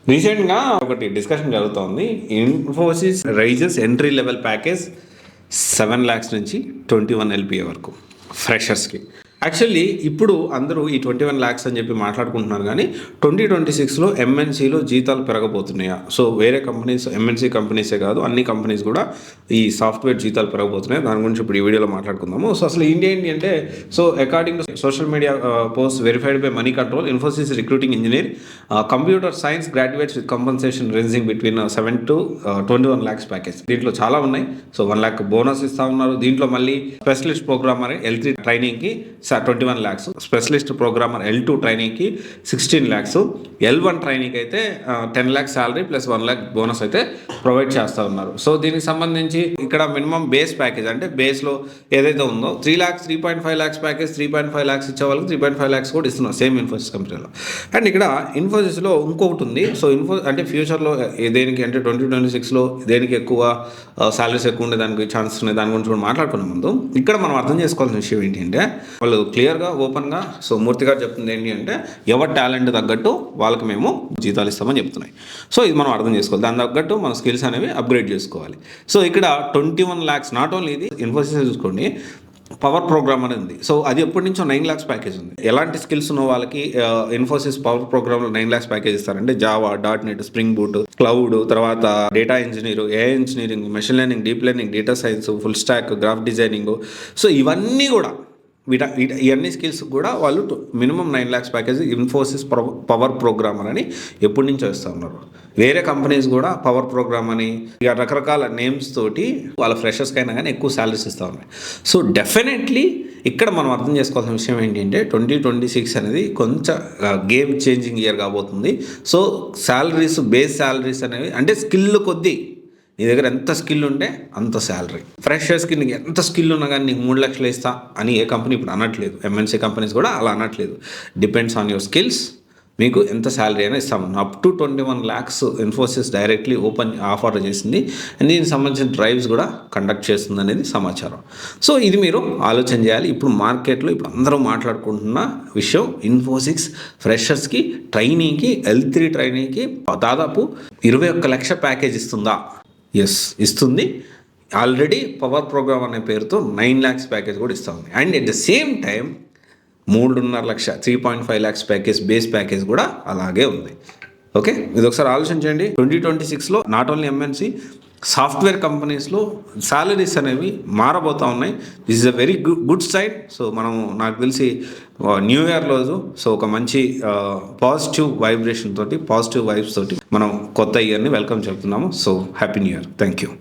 రీసెంట్గా ఒకటి డిస్కషన్ జరుగుతోంది. Infosys raises entry level package 7 lakhs నుంచి 21 LPA వరకు ఫ్రెషర్స్కి. యాక్చువల్లీ ఇప్పుడు అందరూ ఈ 21 lakhs అని చెప్పి మాట్లాడుకుంటున్నారు, కానీ 2026లో ఎంఎన్సీలో జీతాలు పెరగబోతున్నాయా? సో వేరే కంపెనీస్, ఎంఎన్సీ కంపెనీసే కాదు, అన్ని కంపెనీస్ కూడా ఈ సాఫ్ట్వేర్ జీతాలు పెరగబోతున్నాయి. దాని గురించి ఇప్పుడు ఈ వీడియోలో మాట్లాడుకుందాము. సో అసలు ఇండియా ఏంటి అంటే, so according to social media post verified by money control, Infosys recruiting engineer computer science graduates with compensation ranging between 7 to 21 lakhs package. దీంట్లో చాలా ఉన్నాయి. సో 1 lakh బోనస్ ఇస్తా ఉన్నారు. దీంట్లో మళ్ళీ స్పెషలిస్ట్ ప్రోగ్రామర్ L3 ట్రైనింగ్కి 21 lakhs, స్పెషలిస్ట్ ప్రోగ్రామర్ L2 ట్రైనింగ్కి 16 lakhs, L1 training అయితే 10 lakhs salary plus 1 lakh bonus అయితే ప్రొవైడ్ చేస్తూ ఉన్నారు. సో దీనికి సంబంధించి ఇక్కడ మినిమం బేస్ ప్యాకేజ్ అంటే బేస్లో ఏదైతే ఉందో 3 lakhs, 3.5 lakhs ప్యాకేజ్, 3.5 lakhs ఇచ్చే వాళ్ళకి 3.5 lakhs కూడా ఇస్తున్నారు సేమ్ ఇన్ఫోసిస్ కంపెనీలో. అండ్ ఇక్కడ ఇన్ఫోసిస్లో ఇంకొకటి ఉంది. సో అంటే ఫ్యూచర్లో దేనికి అంటే 2026లో దేనికి ఎక్కువ శాలరీస్ ఎక్కువ ఉండే దానికి ఛాన్సెస్ ఉన్నాయి, దాని గురించి కూడా మాట్లాడుకునే ముందు ఇక్కడ మనం అర్థం చేసుకోవాల్సిన విషయం ఏంటంటే, వాళ్ళు క్లియర్గా ఓపెన్గా సో మూర్తి గారు చెప్తుంది ఏంటి అంటే, ఎవరి టాలెంట్ తగ్గట్టు వాళ్ళకి మేము జీతాలు ఇస్తామని చెప్తున్నాయి. సో ఇది మనం అర్థం చేసుకోవాలి. దాని తగ్గట్టు మన స్కిల్స్ అనేవి అప్గ్రేడ్ చేసుకోవాలి. సో ఇక్కడ 21 lakhs నాట్ ఓన్లీ ఇది ఇన్ఫోసిస్ చూసుకోండి, పవర్ ప్రోగ్రామ్ అనేది ఉంది. సో అది ఎప్పటి నుంచో 9 lakhs ప్యాకేజ్ ఉంది. ఎలాంటి స్కిల్స్ ఉన్న వాళ్ళకి ఇన్ఫోసిస్ పవర్ ప్రోగ్రామ్లో 9 lakhs ప్యాకేజ్ ఇస్తారంటే Java, .NET, spring boot, cloud, తర్వాత data engineer, AI engineering, machine learning, deep learning, data science, full stack, graph designing. So ఇవన్నీ కూడా ఇవన్నీ స్కిల్స్ కూడా వాళ్ళు minimum 9 lakhs package Infosys power programmer అని ఎప్పటి నుంచో ఇస్తూ ఉన్నారు. వేరే కంపెనీస్ కూడా పవర్ ప్రోగ్రామ్ అని ఇక రకరకాల నేమ్స్ తోటి వాళ్ళ ఫ్రెషర్స్కైనా కానీ ఎక్కువ శాలరీస్ ఇస్తూ ఉన్నాయి. సో డెఫినెట్లీ ఇక్కడ మనం అర్థం చేసుకోవాల్సిన విషయం ఏంటంటే 2026 అనేది కొంచెం గేమ్ చేంజింగ్ ఇయర్ కాబోతుంది. సో శాలరీస్, బేస్ శాలరీస్ అనేవి అంటే స్కిల్ కొద్దీ నీ దగ్గర ఎంత స్కిల్ ఉంటే అంత శాలరీ. ఫ్రెషర్స్కి నీకు ఎంత స్కిల్ ఉన్నా కానీ నీకు 3 lakhs ఇస్తా అని ఏ కంపెనీ ఇప్పుడు అనట్లేదు. ఎంఎన్సీ కంపెనీస్ కూడా అలా అనట్లేదు. డిపెండ్స్ ఆన్ యువర్ స్కిల్స్, మీకు ఎంత శాలరీ అయినా ఇస్తాము. Up to 21 lakhs Infosys directly open offer చేసింది. అండ్ దీనికి సంబంధించిన డ్రైవ్స్ కూడా కండక్ట్ చేస్తుంది అనేది సమాచారం. సో ఇది మీరు ఆలోచన చేయాలి. ఇప్పుడు మార్కెట్లో ఇప్పుడు అందరూ మాట్లాడుకుంటున్న విషయం, ఇన్ఫోసిస్ ఫ్రెషర్స్కి ట్రైనింగ్కి, L3 ట్రైనింగ్కి దాదాపు 21 lakhs ప్యాకేజ్ ఇస్తుందా? ఎస్, ఇస్తుంది. ఆల్రెడీ పవర్ ప్రోగ్రామ్ అనే పేరుతో 9 lakhs ప్యాకేజ్ కూడా ఇస్తూ ఉంది. And at the same time 3.5 lakhs 3.5 lakhs package, base package కూడా అలాగే ఉంది. ఓకే, ఇది ఒకసారి ఆలోచించండి. 2026లో నాట్ ఓన్లీ ఎంఎన్సీ, సాఫ్ట్వేర్ కంపెనీస్లో శాలరీస్ అనేవి మారబోతూ ఉన్నాయి. This is a very good side. So మనం నాకు తెలిసి న్యూ ఇయర్ రోజు సో ఒక మంచి పాజిటివ్ వైబ్రేషన్ తోటి, పాజిటివ్ వైబ్స్ తోటి మనం కొత్త ఇయర్ని వెల్కమ్ చెప్తున్నాము. So happy new year. Thank you.